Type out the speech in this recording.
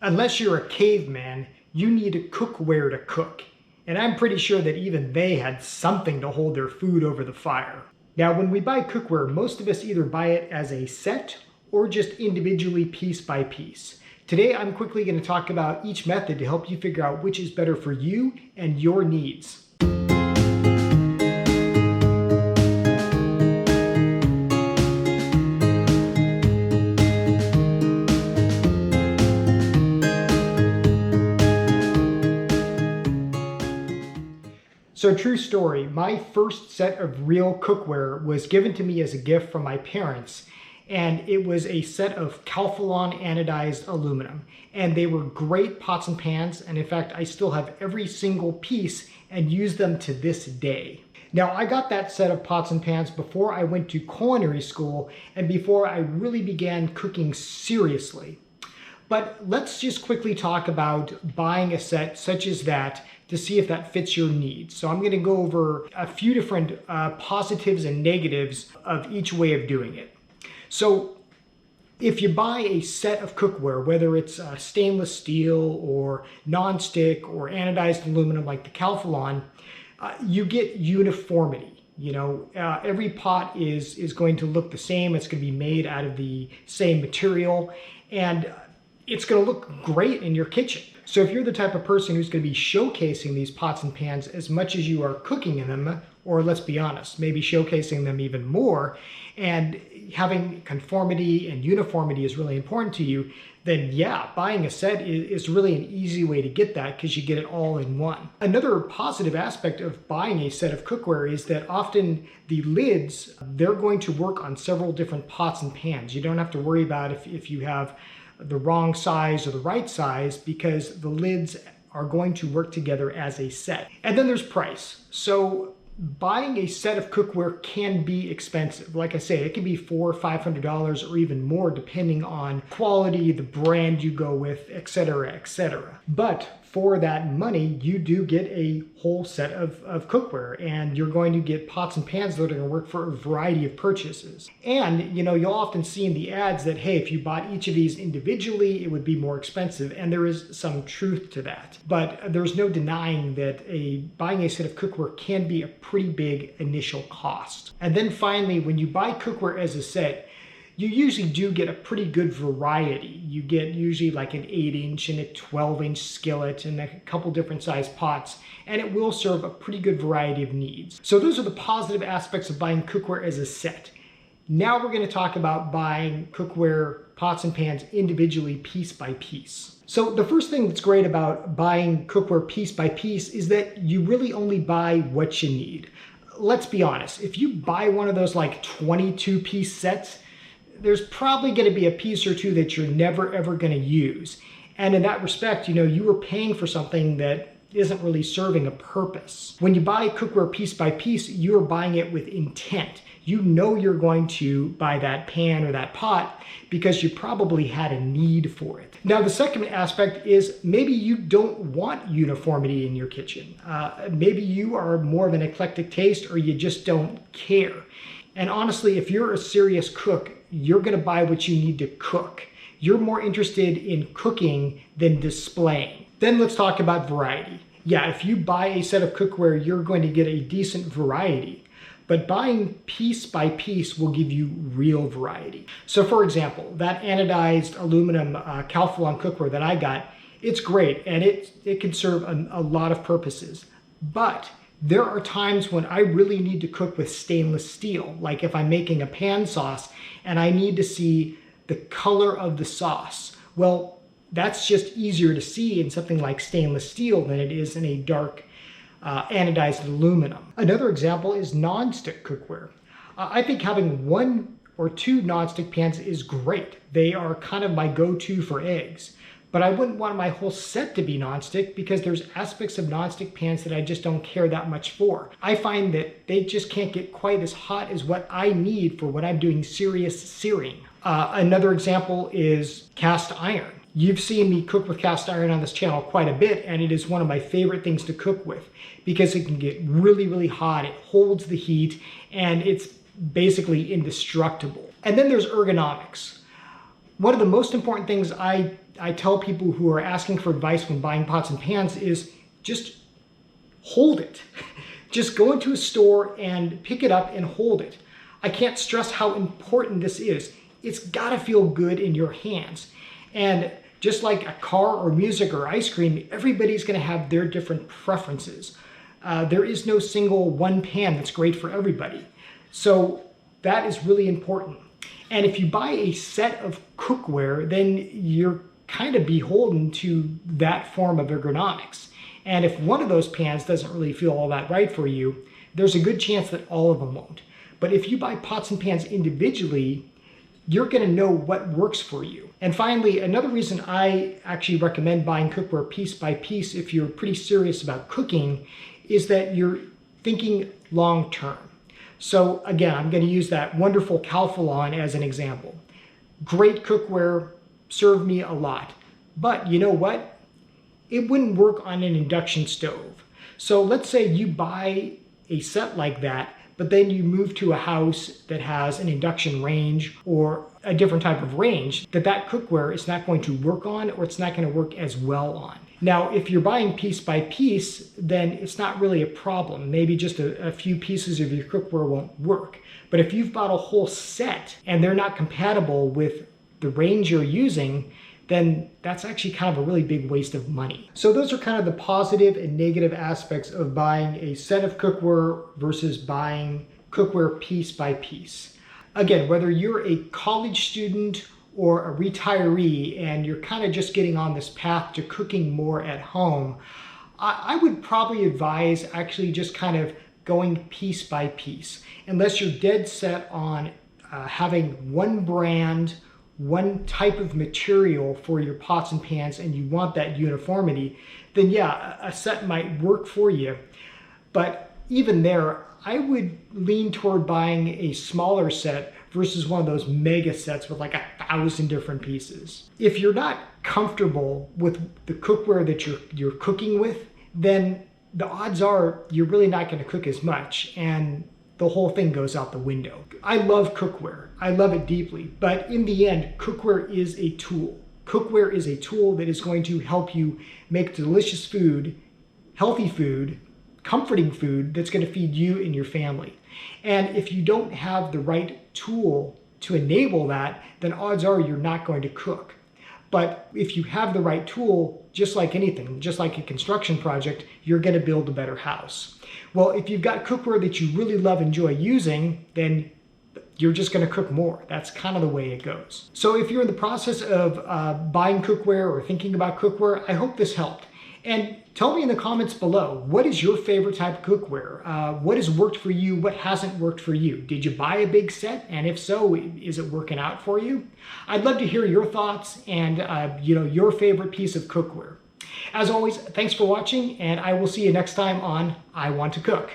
Unless you're a caveman, you need cookware to cook. And I'm pretty sure that even they had something to hold their food over the fire. Now, when we buy cookware, most of us either buy it as a set or just individually piece by piece. Today, I'm quickly going to talk about each method to help you figure out which is better for you and your needs. So true story, my first set of real cookware was given to me as a gift from my parents, and it was a set of Calphalon anodized aluminum. And they were great pots and pans, and in fact, I still have every single piece and use them to this day. Now, I got that set of pots and pans before I went to culinary school and before I really began cooking seriously. But let's just quickly talk about buying a set such as that to see if that fits your needs. So I'm going to go over a few different positives and negatives of each way of doing it. So if you buy a set of cookware, whether it's stainless steel or non-stick or anodized aluminum like the Calphalon, you get uniformity. You know, every pot is going to look the same. It's going to be made out of the same material, and it's going to look great in your kitchen. So if you're the type of person who's going to be showcasing these pots and pans as much as you are cooking in them, or let's be honest, maybe showcasing them even more, and having conformity and uniformity is really important to you, then yeah, buying a set is really an easy way to get that because you get it all in one. Another positive aspect of buying a set of cookware is that often the lids, they're going to work on several different pots and pans. You don't have to worry about if you have the wrong size or the right size, because the lids are going to work together as a set. And then there's price. So buying a set of cookware can be expensive. Like I say, it can be $400 or $500 or even more depending on quality, the brand you go with, etc., etc. But for that money, you do get a whole set of cookware, and you're going to get pots and pans that are going to work for a variety of purchases. And you know, you'll often see in the ads that, hey, if you bought each of these individually, it would be more expensive, and there is some truth to that. But there's no denying that buying a set of cookware can be a pretty big initial cost. And then finally, when you buy cookware as a set, you usually do get a pretty good variety. You get usually like an 8-inch and a 12-inch skillet and a couple different size pots, and it will serve a pretty good variety of needs. So those are the positive aspects of buying cookware as a set. Now we're going to talk about buying cookware, pots and pans individually, piece by piece. So the first thing that's great about buying cookware piece by piece is that you really only buy what you need. Let's be honest, if you buy one of those like 22-piece sets, there's probably going to be a piece or two that you're never ever going to use. And in that respect, you know, you were paying for something that isn't really serving a purpose. When you buy cookware piece by piece, you're buying it with intent. You know you're going to buy that pan or that pot because you probably had a need for it. Now, the second aspect is maybe you don't want uniformity in your kitchen. Maybe you are more of an eclectic taste, or you just don't care. And honestly, if you're a serious cook, you're going to buy what you need to cook. You're more interested in cooking than displaying. Then let's talk about variety. Yeah, if you buy a set of cookware, you're going to get a decent variety. But buying piece by piece will give you real variety. So for example, that anodized aluminum Calphalon cookware that I got, it's great, and it can serve a lot of purposes. But there are times when I really need to cook with stainless steel, like if I'm making a pan sauce and I need to see the color of the sauce. Well, that's just easier to see in something like stainless steel than it is in a dark anodized aluminum. Another example is non-stick cookware. I think having one or two non-stick pans is great. They are kind of my go-to for eggs. But I wouldn't want my whole set to be nonstick because there's aspects of nonstick pans that I just don't care that much for. I find that they just can't get quite as hot as what I need for when I'm doing serious searing. Another example is cast iron. You've seen me cook with cast iron on this channel quite a bit, and it is one of my favorite things to cook with because it can get really, really hot. It holds the heat, and it's basically indestructible. And then there's ergonomics. One of the most important things I I tell people who are asking for advice when buying pots and pans is just hold it. Just go into a store and pick it up and hold it. I can't stress how important this is. It's gotta feel good in your hands. And just like a car or music or ice cream, everybody's gonna have their different preferences. There is no single one pan that's great for everybody. So that is really important. And if you buy a set of cookware, then you're kind of beholden to that form of ergonomics. And if one of those pans doesn't really feel all that right for you, there's a good chance that all of them won't. But if you buy pots and pans individually, you're gonna know what works for you. And finally, another reason I actually recommend buying cookware piece by piece if you're pretty serious about cooking is that you're thinking long term. So again, I'm gonna use that wonderful Calphalon as an example. Great cookware, served me a lot. But you know what? It wouldn't work on an induction stove. So let's say you buy a set like that, but then you move to a house that has an induction range or a different type of range that cookware is not going to work on, or it's not going to work as well on. Now, if you're buying piece by piece, then it's not really a problem. Maybe just a few pieces of your cookware won't work. But if you've bought a whole set and they're not compatible with the range you're using, then that's actually kind of a really big waste of money. So those are kind of the positive and negative aspects of buying a set of cookware versus buying cookware piece by piece. Again, whether you're a college student or a retiree and you're kind of just getting on this path to cooking more at home, I would probably advise actually just kind of going piece by piece. Unless you're dead set on having one brand, one type of material for your pots and pans, and you want that uniformity, then yeah, a set might work for you. But even there, I would lean toward buying a smaller set versus one of those mega sets with like 1,000 different pieces. If you're not comfortable with the cookware that you're cooking with, then the odds are you're really not going to cook as much, and the whole thing goes out the window. I love cookware. I love it deeply. But in the end, cookware is a tool. Cookware is a tool that is going to help you make delicious food, healthy food, comforting food that's going to feed you and your family. And if you don't have the right tool to enable that, then odds are you're not going to cook. But if you have the right tool, just like anything, just like a construction project, you're going to build a better house. Well, if you've got cookware that you really love and enjoy using, then you're just going to cook more. That's kind of the way it goes. So if you're in the process of buying cookware or thinking about cookware, I hope this helped. And tell me in the comments below, what is your favorite type of cookware? What has worked for you? What hasn't worked for you? Did you buy a big set? And if so, is it working out for you? I'd love to hear your thoughts and your favorite piece of cookware. As always, thanks for watching, and I will see you next time on I Want to Cook.